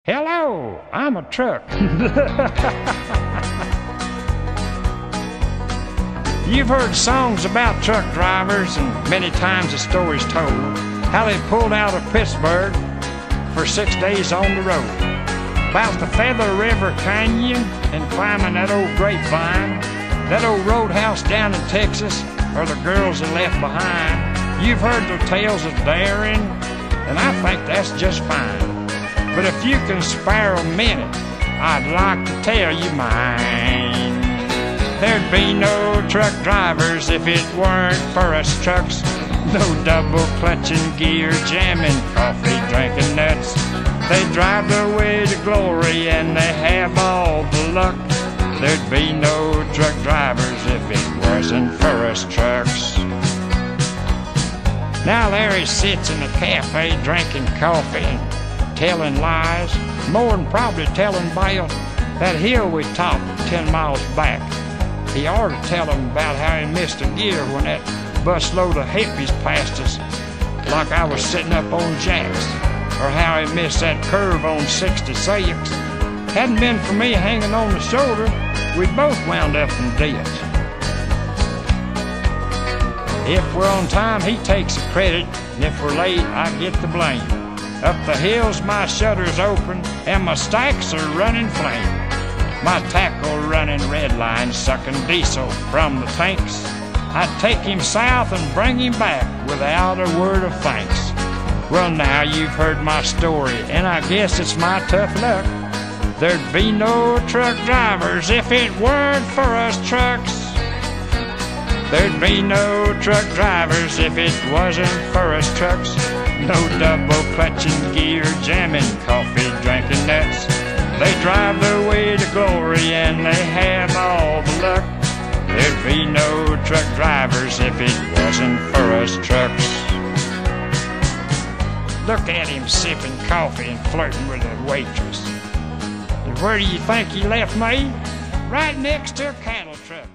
Hello, I'm a truck. You've heard songs about truck drivers, and many times the story's told how they pulled out of Pittsburgh for 6 days on the road, about the Feather River Canyon and climbing that old grapevine, that old roadhouse down in Texas, or the girls they left behind. You've heard the tales of daring, and I think that's just fine. But if you can spare a minute, I'd like to tell you mine. There'd be no truck drivers if it weren't for us trucks. No double clutching gear, jamming, coffee, drinking nuts. They drive their way to glory and they have all the luck. There'd be no truck drivers if it wasn't for us trucks. Now Larry sits in a cafe drinking coffee and telling lies, more than probably telling Bale that hill we topped 10 miles back. He ought to tell him about how he missed a gear when that busload of hippies passed us like I was sitting up on jacks, or how he missed that curve on 66. Hadn't been for me hanging on the shoulder, we'd both wound up in ditch. If we're on time, he takes the credit, and if we're late, I get the blame. Up the hills my shutter's open and my stacks are running flame. My tackle running red line, sucking diesel from the tanks. I'd take him south and bring him back without a word of thanks. Well, now you've heard my story, and I guess it's my tough luck. There'd be no truck drivers if it weren't for us trucks. There'd be no truck drivers if it wasn't for us trucks. No double clutching gear, jamming, coffee, drinking nuts. They drive their way to glory and they have all the luck. There'd be no truck drivers if it wasn't for us trucks. Look at him sipping coffee and flirting with a waitress. And where do you think he left me? Right next to a cattle truck.